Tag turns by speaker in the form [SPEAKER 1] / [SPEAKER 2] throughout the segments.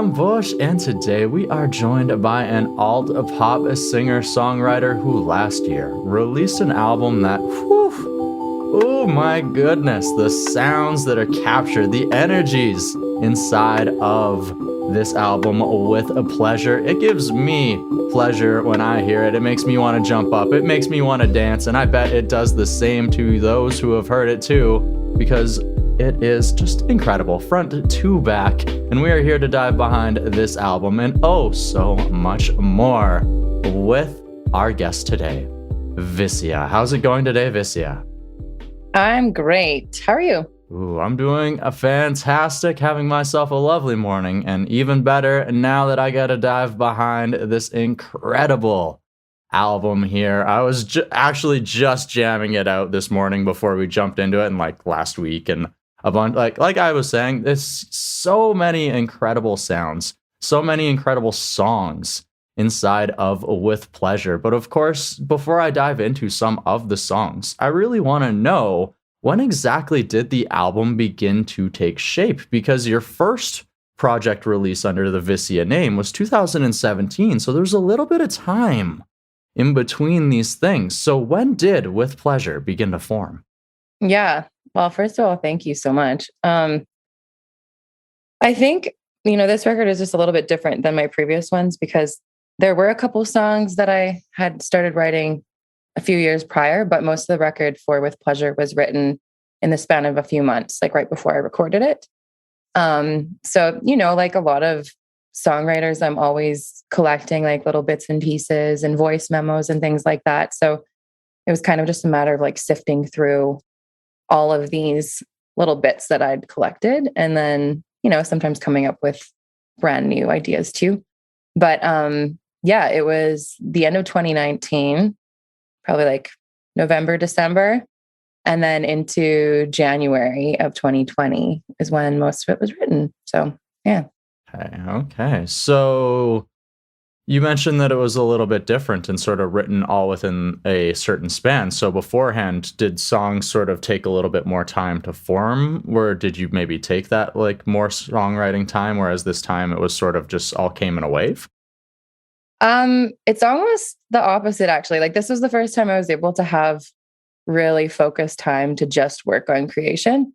[SPEAKER 1] am Bush, and today we are joined by an alt-pop singer-songwriter who last year released an album that, oh my goodness, the sounds that are captured, the energies inside of this album with a pleasure. It gives me pleasure when I hear it. It makes me want to jump up. It makes me want to dance, and I bet it does the same to those who have heard it too, because it is just incredible, front to back, and we are here to dive behind this album and oh so much more with our guest today, VISSIA. How's it going today, VISSIA?
[SPEAKER 2] I'm great. How are you?
[SPEAKER 1] Ooh, I'm doing a fantastic, having myself a lovely morning, and even better now that I gotta dive behind this incredible album here. I was actually just jamming it out this morning before we jumped into it, and like last week, and a bunch, like I was saying, there's so many incredible sounds, so many incredible songs inside of With Pleasure. But of course, before I dive into some of the songs, I really want to know, when exactly did the album begin to take shape? Because your first project release under the VISSIA name was 2017, so there's a little bit of time in between these things. So when did With Pleasure begin to form?
[SPEAKER 2] Yeah. Well, first of all, thank you so much. I think, this record is just a little bit different than my previous ones because there were a couple songs that I had started writing a few years prior, but most of the record for With Pleasure was written in the span of a few months, like right before I recorded it. So, like a lot of songwriters, I'm always collecting like little bits and pieces and voice memos and things like that. So it was kind of just a matter of like sifting through all of these little bits that I'd collected, and then, sometimes coming up with brand new ideas too. But it was the end of 2019, probably like November, December, and then into January of 2020 is when most of it was written. So, yeah.
[SPEAKER 1] Okay. So you mentioned that it was a little bit different and sort of written all within a certain span. So beforehand, did songs sort of take a little bit more time to form? Or did you maybe take that like more songwriting time, whereas this time it was sort of just all came in a wave?
[SPEAKER 2] It's almost the opposite, actually. Like, this was the first time I was able to have really focused time to just work on creation.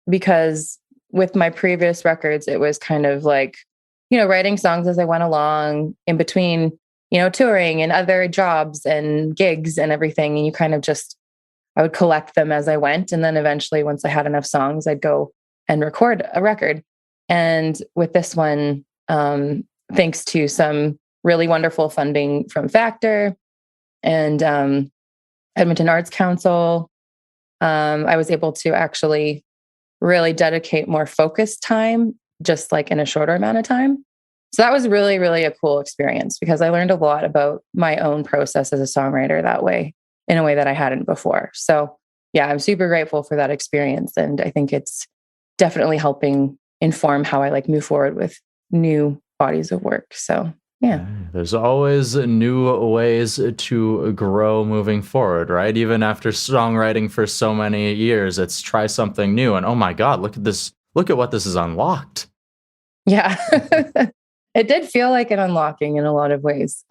[SPEAKER 2] Because with my previous records, it was kind of like, writing songs as I went along in between, touring and other jobs and gigs and everything. And you kind of I would collect them as I went. And then eventually, once I had enough songs, I'd go and record a record. And with this one, thanks to some really wonderful funding from Factor and Edmonton Arts Council, I was able to actually really dedicate more focused time, just like in a shorter amount of time. So that was really, really a cool experience because I learned a lot about my own process as a songwriter that way, in a way that I hadn't before. So yeah, I'm super grateful for that experience. And I think it's definitely helping inform how I like move forward with new bodies of work. So yeah.
[SPEAKER 1] There's always new ways to grow moving forward, right? Even after songwriting for so many years, it's try something new. And oh my God, look at this. Look at what this has unlocked.
[SPEAKER 2] Yeah. It did feel like an unlocking in a lot of ways.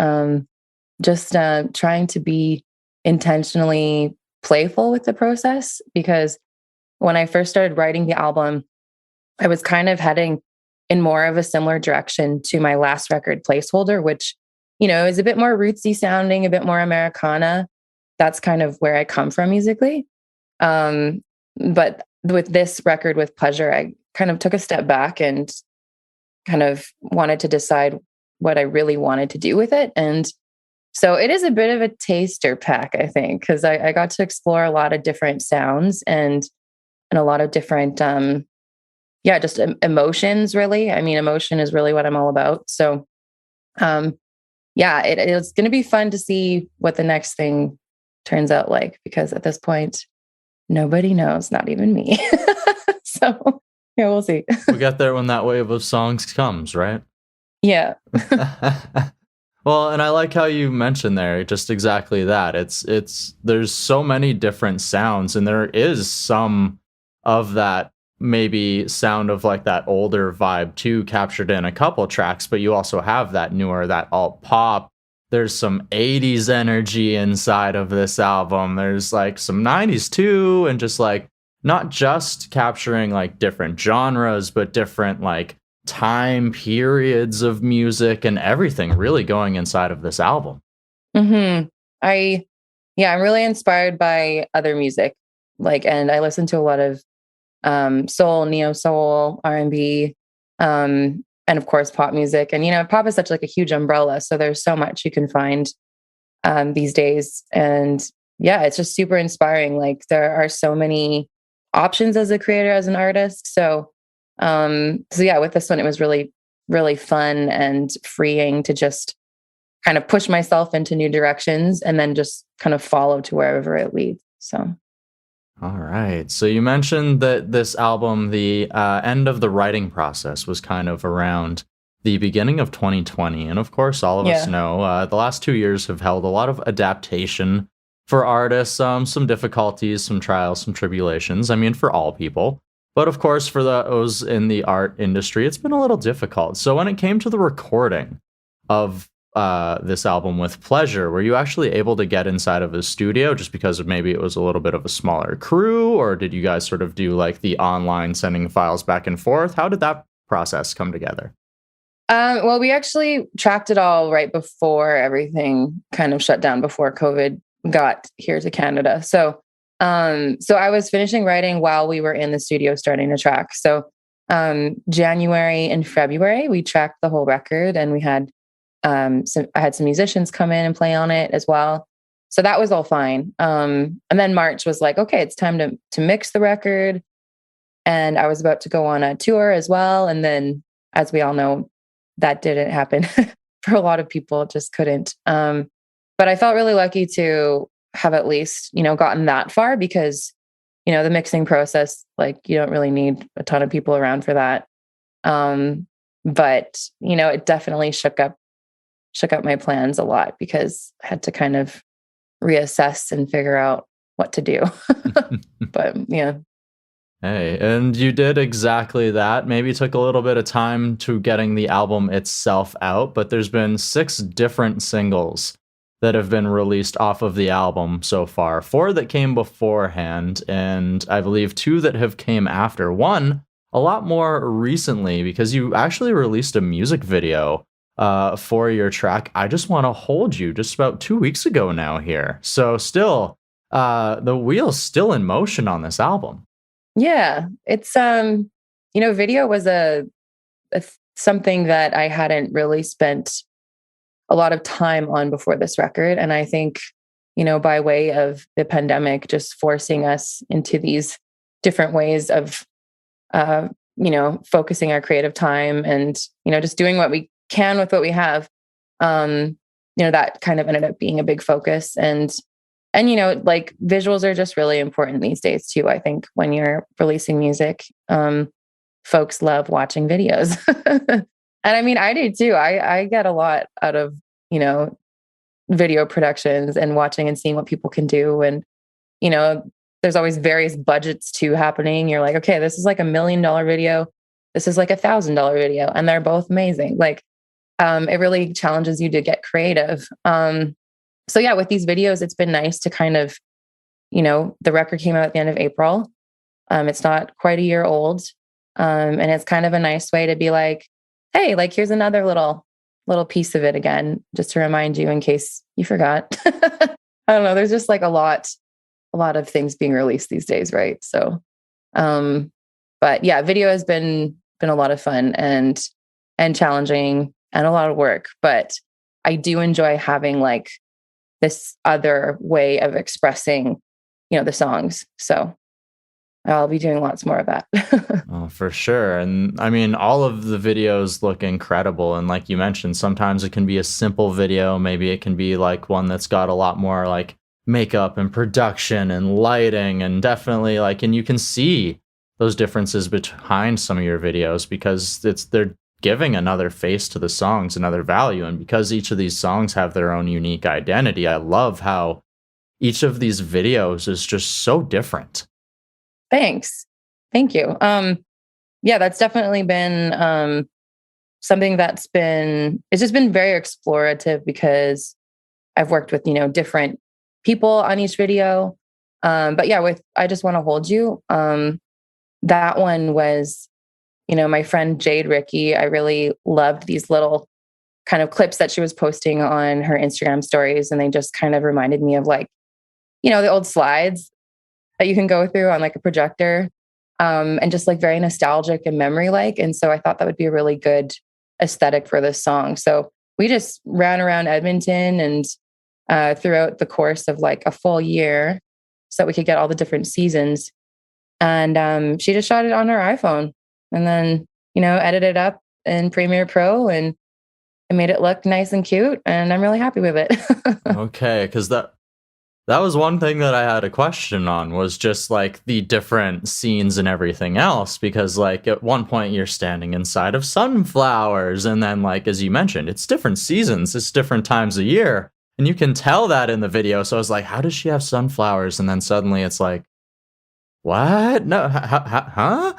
[SPEAKER 2] Just trying to be intentionally playful with the process, because when I first started writing the album, I was kind of heading in more of a similar direction to my last record, Placeholder, which, is a bit more rootsy sounding, a bit more Americana. That's kind of where I come from musically. But with this record, With Pleasure, I kind of took a step back and kind of wanted to decide what I really wanted to do with it. And so it is a bit of a taster pack, I think, because I got to explore a lot of different sounds and a lot of different, just emotions, really. I mean, emotion is really what I'm all about. So, it's going to be fun to see what the next thing turns out like, because at this point, nobody knows, not even me. So, yeah, we'll see.
[SPEAKER 1] We'll get there when that wave of songs comes, right?
[SPEAKER 2] Yeah.
[SPEAKER 1] Well, and I like how you mentioned there just exactly that. There's so many different sounds, and there is some of that maybe sound of like that older vibe too, captured in a couple tracks, but you also have that newer, that alt pop. There's some 80s energy inside of this album. There's like some 90s too, and just like not just capturing like different genres, but different like time periods of music and everything really going inside of this album.
[SPEAKER 2] Mm-hmm. I'm really inspired by other music. Like, and I listen to a lot of soul, neo soul, R&B, and of course pop music. And pop is such like a huge umbrella, so there's so much you can find these days. And yeah, it's just super inspiring. Like there are so many options as a creator, as an artist. So yeah, with this one, it was really, really fun and freeing to just kind of push myself into new directions and then just kind of follow to wherever it leads. So.
[SPEAKER 1] All right. So you mentioned that this album, the end of the writing process was kind of around the beginning of 2020. And of course, all of us know the last 2 years have held a lot of adaptation for artists, some difficulties, some trials, some tribulations. I mean, for all people. But of course, for those in the art industry, it's been a little difficult. So when it came to the recording of this album with Pleasure, were you actually able to get inside of his studio just because of maybe it was a little bit of a smaller crew, or did you guys sort of do like the online sending files back and forth? How did that process come together?
[SPEAKER 2] Well, we actually tracked it all right before everything kind of shut down, before COVID got here to Canada. So I was finishing writing while we were in the studio starting to track. So January and February, we tracked the whole record, and we had I had some musicians come in and play on it as well. So that was all fine. And then March was like, okay, it's time to mix the record. And I was about to go on a tour as well. And then, as we all know, that didn't happen for a lot of people. It just couldn't. But I felt really lucky to have at least, gotten that far, because, the mixing process, like, you don't really need a ton of people around for that. But, it definitely shook up my plans a lot, because I had to kind of reassess and figure out what to do. But yeah.
[SPEAKER 1] Hey, and you did exactly that. Maybe it took a little bit of time to getting the album itself out, but there's been 6 different singles that have been released off of the album so far. 4 that came beforehand, and I believe 2 that have came after. One a lot more recently, because you actually released a music video for your track I Just Want to Hold You just about 2 weeks ago now here. So still, the wheel's still in motion on this album.
[SPEAKER 2] Yeah, it's video was something that I hadn't really spent a lot of time on before this record, and I think by way of the pandemic just forcing us into these different ways of focusing our creative time and just doing what we can with what we have, that kind of ended up being a big focus. And like visuals are just really important these days too. I think when you're releasing music, folks love watching videos. And I mean, I do too. I get a lot out of, video productions and watching and seeing what people can do. And, there's always various budgets too happening. You're like, okay, this is like $1 million video. This is like $1,000 video. And they're both amazing. Like, it really challenges you to get creative. So yeah, with these videos, it's been nice to kind of, the record came out at the end of April. It's not quite a year old. And it's kind of a nice way to be like, hey, like, here's another little piece of it again, just to remind you in case you forgot. I don't know. There's just like a lot of things being released these days. Right. So, but yeah, video has been a lot of fun and challenging and a lot of work, but I do enjoy having like this other way of expressing, the songs. So I'll be doing lots more of that.
[SPEAKER 1] Oh, for sure. And I mean, all of the videos look incredible. And like you mentioned, sometimes it can be a simple video. Maybe it can be like one that's got a lot more like makeup and production and lighting, and definitely like, and you can see those differences behind some of your videos because they're giving another face to the songs, another value. And because each of these songs have their own unique identity, I love how each of these videos is just so different.
[SPEAKER 2] Thanks. Thank you. Yeah, that's definitely been something it's just been very explorative because I've worked with, different people on each video. But yeah, with I Just Want to Hold You, that one was, my friend Jade Ricky. I really loved these little kind of clips that she was posting on her Instagram stories. And they just kind of reminded me of like, the old slides that you can go through on like a projector, and just like very nostalgic and memory like. And so I thought that would be a really good aesthetic for this song. So we just ran around Edmonton and throughout the course of like a full year so that we could get all the different seasons. And she just shot it on her iPhone and then, edited up in Premiere Pro and made it look nice and cute. And I'm really happy with it.
[SPEAKER 1] Okay, because that was one thing that I had a question on, was just like the different scenes and everything else, because like at one point you're standing inside of sunflowers, and then like as you mentioned, it's different seasons, it's different times of year, and you can tell that in the video. So I was like, how does she have sunflowers? And then suddenly it's like, what? No, huh?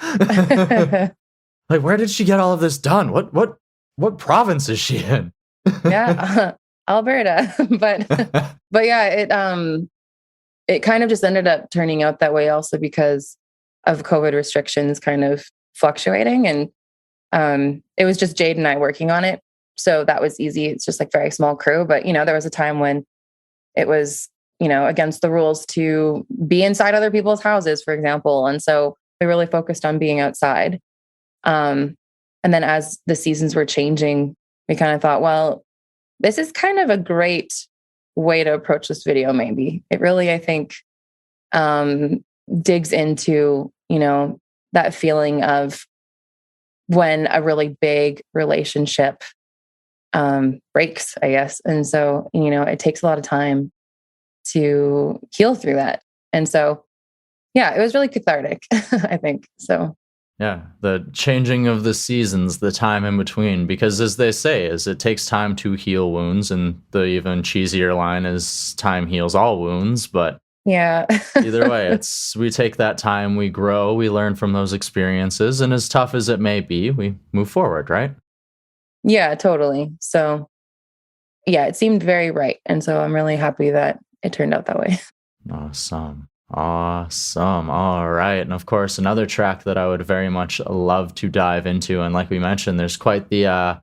[SPEAKER 1] Like, where did she get all of this done? What province is she in?
[SPEAKER 2] Yeah, Alberta. But yeah, it kind of just ended up turning out that way also because of COVID restrictions kind of fluctuating. And it was just Jade and I working on it. So that was easy. It's just like very small crew. But, there was a time when it was, against the rules to be inside other people's houses, for example. And so we really focused on being outside. And then as the seasons were changing, we kind of thought, well, this is kind of a great way to approach this video. Maybe it really, I think, digs into, that feeling of when a really big relationship breaks, I guess. And so, it takes a lot of time to heal through that. And so, yeah, it was really cathartic, I think. So
[SPEAKER 1] Yeah, the changing of the seasons, the time in between, because as they say, is it takes time to heal wounds, and the even cheesier line is time heals all wounds. But
[SPEAKER 2] yeah,
[SPEAKER 1] either way, it's we take that time, we grow, we learn from those experiences, and as tough as it may be, we move forward, right?
[SPEAKER 2] yeah, totally. So yeah, it seemed very right. And so I'm really happy that it turned out that way.
[SPEAKER 1] Awesome. Awesome. All right. And of course, another track that I would very much love to dive into. And like we mentioned, there's quite the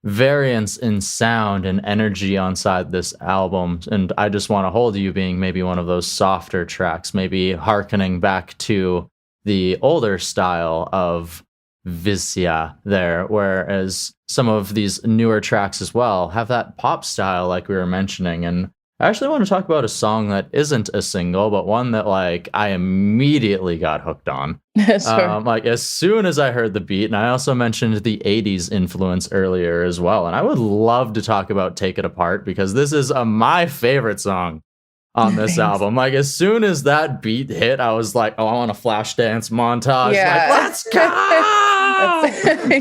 [SPEAKER 1] variance in sound and energy on side this album. And I Just Want to Hold You being maybe one of those softer tracks, maybe hearkening back to the older style of VISSIA there, whereas some of these newer tracks as well have that pop style like we were mentioning. And I actually want to talk about a song that isn't a single, but one that like I immediately got hooked on.
[SPEAKER 2] Sure.
[SPEAKER 1] Like as soon as I heard the beat, and I also mentioned the 80s influence earlier as well. And I would love to talk about Take It Apart because this is my favorite song on this
[SPEAKER 2] Thanks.
[SPEAKER 1] album. Like as soon as that beat hit, I was like, oh, I want a flash dance montage.
[SPEAKER 2] Yeah.
[SPEAKER 1] Like, let's go.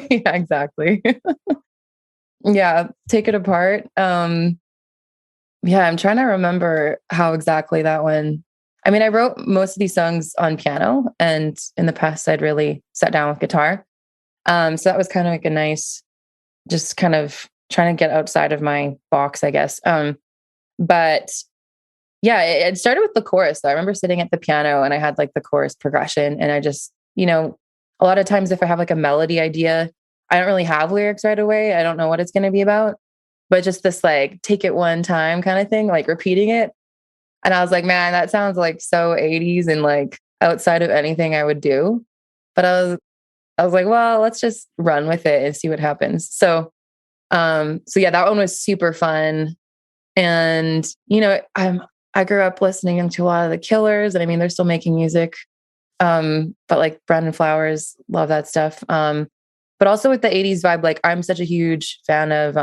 [SPEAKER 2] Yeah, exactly. Yeah, Take It Apart. Yeah, I'm trying to remember how exactly that one. I mean, I wrote most of these songs on piano, and in the past, I'd really sat down with guitar. So that was kind of like a nice, just kind of trying to get outside of my box, I guess. But yeah, it started with the chorus. So I remember sitting at the piano and I had like the chorus progression, and I just, a lot of times if I have like a melody idea, I don't really have lyrics right away. I don't know what it's going to be about. But just this like take it one time kind of thing, like repeating it. And I was like, man, that sounds like so 80s and like outside of anything I would do. But I was like, well, let's just run with it and see what happens. So yeah, that one was super fun. And I grew up listening to a lot of the Killers, and I mean they're still making music. But like Brandon Flowers, love that stuff. But also with the 80s vibe, like I'm such a huge fan of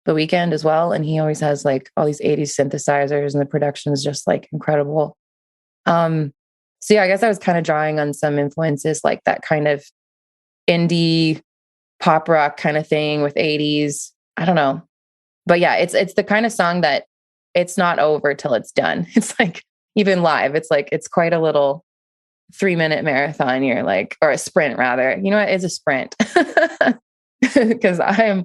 [SPEAKER 2] The Weeknd as well. And he always has like all these 80s synthesizers, and the production is just like incredible. So yeah, I guess I was kind of drawing on some influences like that kind of indie pop rock kind of thing with 80s. I don't know. But yeah, it's the kind of song that it's not over till it's done. It's like even live, it's like it's quite a little 3-minute marathon, you're like, or a sprint rather. You know what? It's a sprint. Because I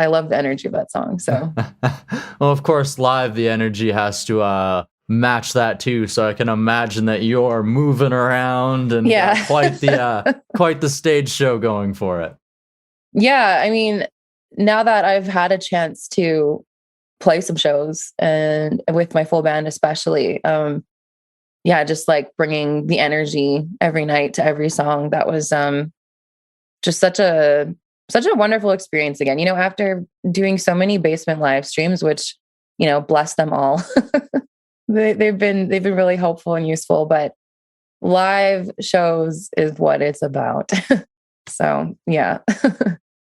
[SPEAKER 2] love the energy of that song. So
[SPEAKER 1] Well, of course, live the energy has to match that too. So I can imagine that you're moving around and got
[SPEAKER 2] yeah.
[SPEAKER 1] quite the stage show going for it.
[SPEAKER 2] Yeah. I mean, now that I've had a chance to play some shows and with my full band, especially, just like bringing the energy every night to every song. That was just such a wonderful experience again. After doing so many basement live streams, which bless them all, they've been really helpful and useful. But live shows is what it's about. So yeah.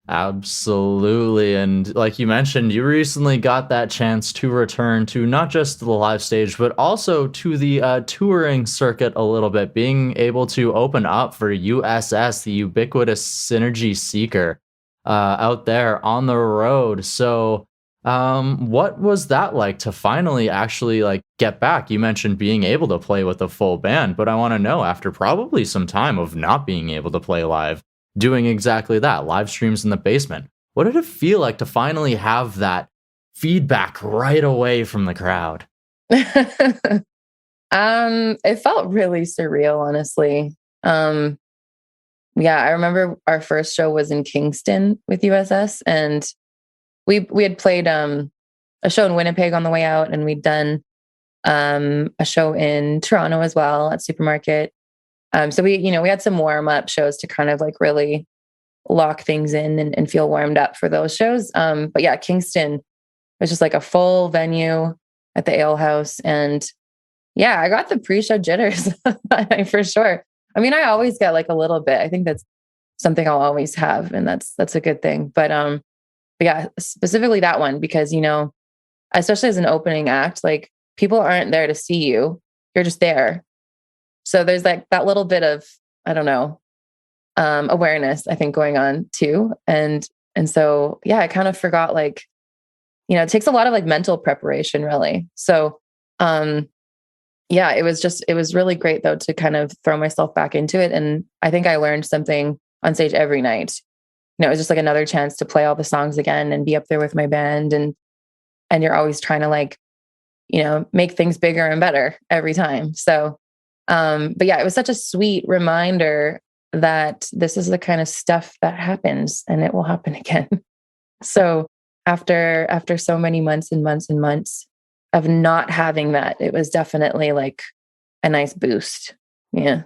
[SPEAKER 1] Absolutely. And like you mentioned, you recently got that chance to return to not just the live stage, but also to the touring circuit a little bit, being able to open up for USS, the ubiquitous synergy seeker, out there on the road. So, what was that like to finally actually like get back? You mentioned being able to play with a full band, but I want to know, after probably some time of not being able to play live, doing exactly that, live streams in the basement. What did it feel like to finally have that feedback right away from the crowd?
[SPEAKER 2] It felt really surreal, honestly. Yeah, I remember our first show was in Kingston with USS, and we had played a show in Winnipeg on the way out, and we'd done a show in Toronto as well at Supermarket. So we had some warm up shows to kind of like really lock things in and feel warmed up for those shows. But yeah, Kingston was just like a full venue at the Ale House. And yeah, I got the pre-show jitters for sure. I mean, I always get like a little bit. I think that's something I'll always have, and that's a good thing. But yeah, specifically that one, because especially as an opening act, like people aren't there to see you. You're just there. So there's like that little bit of, I don't know, awareness, I think, going on too. And so, yeah, I kind of forgot, like, it takes a lot of like mental preparation, really. So, yeah, it was really great though, to kind of throw myself back into it. And I think I learned something on stage every night. It was just like another chance to play all the songs again and be up there with my band. And you're always trying to like, make things bigger and better every time. So, but yeah, it was such a sweet reminder that this is the kind of stuff that happens and it will happen again. So after so many months and months and months of not having that, it was definitely like a nice boost. Yeah.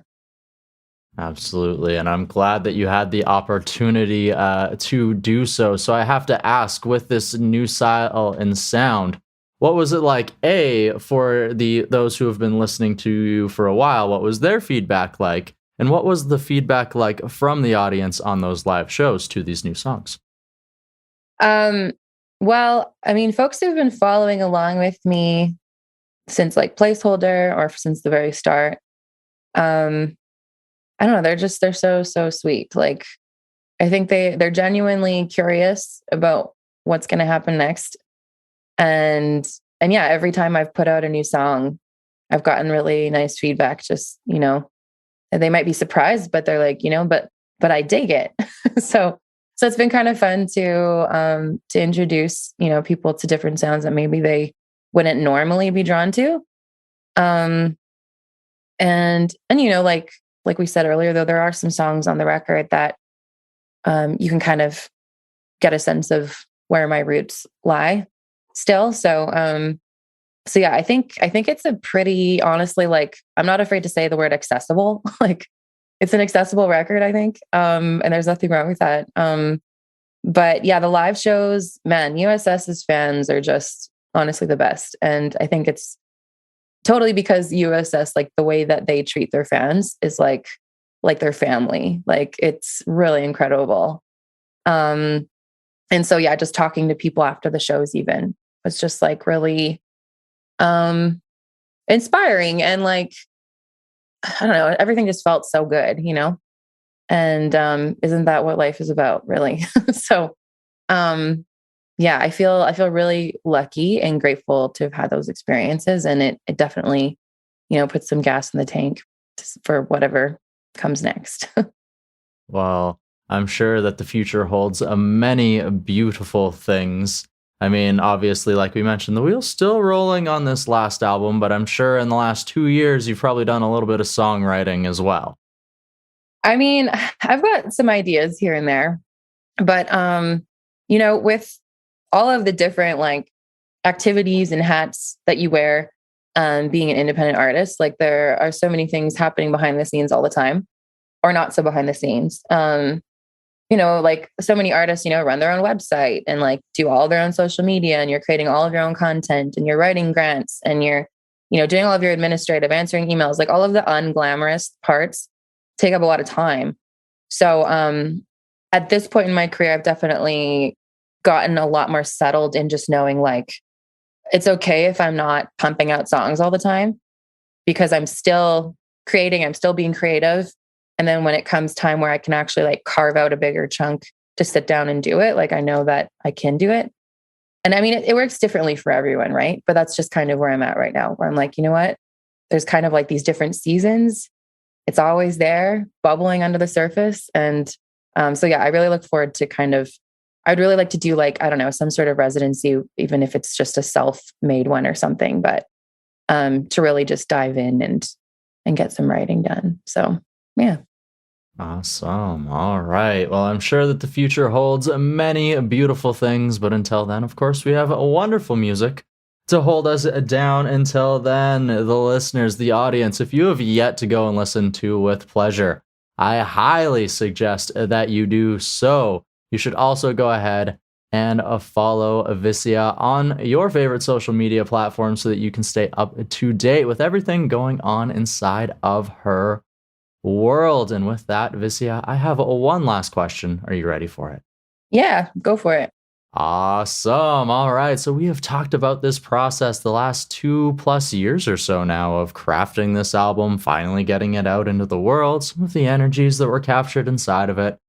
[SPEAKER 1] Absolutely. And I'm glad that you had the opportunity to do so. So I have to ask, with this new style and sound, what was it like, for those who have been listening to you for a while? What was their feedback like? And what was the feedback like from the audience on those live shows to these new songs?
[SPEAKER 2] Well, I mean, folks who've been following along with me since like placeholder or since the very start, I don't know, they're so sweet. Like, I think they're genuinely curious about what's going to happen next. And yeah, every time I've put out a new song, I've gotten really nice feedback. Just, they might be surprised, but they're like, but I dig it. So it's been kind of fun to introduce, people to different sounds that maybe they wouldn't normally be drawn to. And like we said earlier, though, there are some songs on the record that you can kind of get a sense of where my roots lie still. So yeah, I think it's a pretty, honestly, like, I'm not afraid to say the word accessible. Like, it's an accessible record, I think. And there's nothing wrong with that. But yeah, the live shows, man, USS's fans are just honestly the best. And I think it's totally because USS, like, the way that they treat their fans is like their family. Like, it's really incredible. And so, yeah, just talking to people after the shows even was just like really inspiring. And like, I don't know, everything just felt so good, and isn't that what life is about, really? So yeah, I feel really lucky and grateful to have had those experiences. And it definitely, put some gas in the tank for whatever comes next.
[SPEAKER 1] Well, I'm sure that the future holds many beautiful things. I mean, obviously, like we mentioned, the wheel's still rolling on this last album, but I'm sure in the last 2 years, you've probably done a little bit of songwriting as well.
[SPEAKER 2] I mean, I've got some ideas here and there, but with all of the different like activities and hats that you wear, being an independent artist, like there are so many things happening behind the scenes all the time, or not so behind the scenes. Like so many artists, run their own website and like do all their own social media, and you're creating all of your own content, and you're writing grants, and you're, doing all of your administrative, answering emails, like all of the unglamorous parts take up a lot of time. So at this point in my career, I've definitely gotten a lot more settled in just knowing like it's okay if I'm not pumping out songs all the time, because I'm still creating, I'm still being creative. And then when it comes time where I can actually like carve out a bigger chunk to sit down and do it, like I know that I can do it. And I mean, it works differently for everyone, right? But that's just kind of where I'm at right now, where I'm like, you know what? There's kind of like these different seasons. It's always there, bubbling under the surface. And so, yeah, I really look forward to I'd really like to do like, I don't know, some sort of residency, even if it's just a self-made one or something, but to really just dive in and get some writing done. So, yeah.
[SPEAKER 1] Awesome. All right. Well, I'm sure that the future holds many beautiful things, but until then, of course, we have wonderful music to hold us down. Until then, the listeners, the audience, if you have yet to go and listen to With Pleasure, I highly suggest that you do so. You should also go ahead and follow VISSIA on your favorite social media platform so that you can stay up to date with everything going on inside of her world. And with that, VISSIA, I have one last question. Are you ready for it?
[SPEAKER 2] Yeah, go for it.
[SPEAKER 1] Awesome. All right. So we have talked about this process the last 2+ years or so now of crafting this album, finally getting it out into the world, some of the energies that were captured inside of it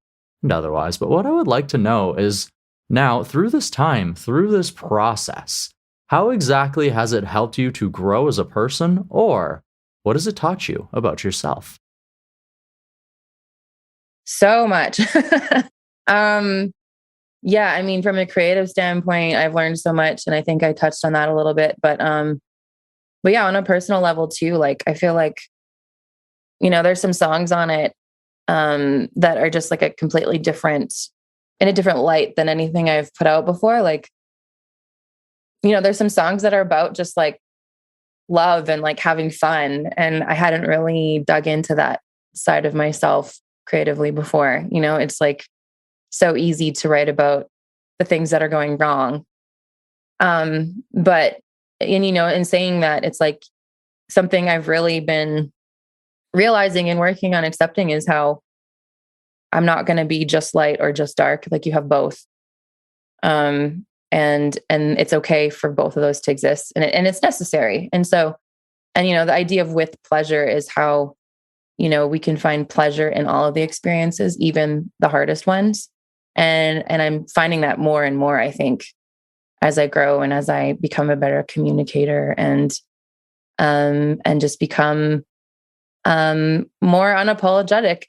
[SPEAKER 1] and otherwise. But what I would like to know is now, through this time, through this process, how exactly has it helped you to grow as a person, or what has it taught you about yourself?
[SPEAKER 2] So much. Yeah, I mean, from a creative standpoint, I've learned so much, and I think I touched on that a little bit, but yeah, on a personal level too, like I feel like, there's some songs on it that are just like a completely different, in a different light than anything I've put out before. Like, there's some songs that are about just like love and like having fun, and I hadn't really dug into that side of myself creatively before. It's like so easy to write about the things that are going wrong. But in saying that, it's like something I've really been realizing and working on accepting is how I'm not going to be just light or just dark. Like you have both. And it's okay for both of those to exist, and it's necessary. And so, the idea of with pleasure is how, we can find pleasure in all of the experiences, even the hardest ones. And I'm finding that more and more, I think, as I grow and as I become a better communicator and just become more unapologetic.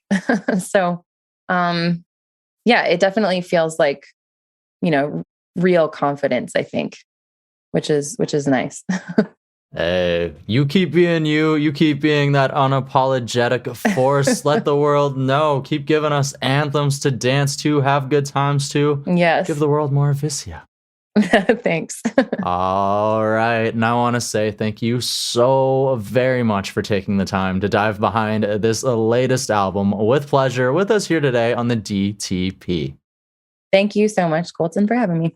[SPEAKER 2] So, yeah, it definitely feels like, real confidence, I think, which is nice.
[SPEAKER 1] Hey, you keep being you. You keep being that unapologetic force. Let the world know. Keep giving us anthems to dance to, have good times to.
[SPEAKER 2] Yes.
[SPEAKER 1] Give the world more VISSIA.
[SPEAKER 2] Thanks.
[SPEAKER 1] All right. And I want to say thank you so very much for taking the time to dive behind this latest album, With Pleasure, with us here today on the DTP.
[SPEAKER 2] Thank you so much, Colton, for having me.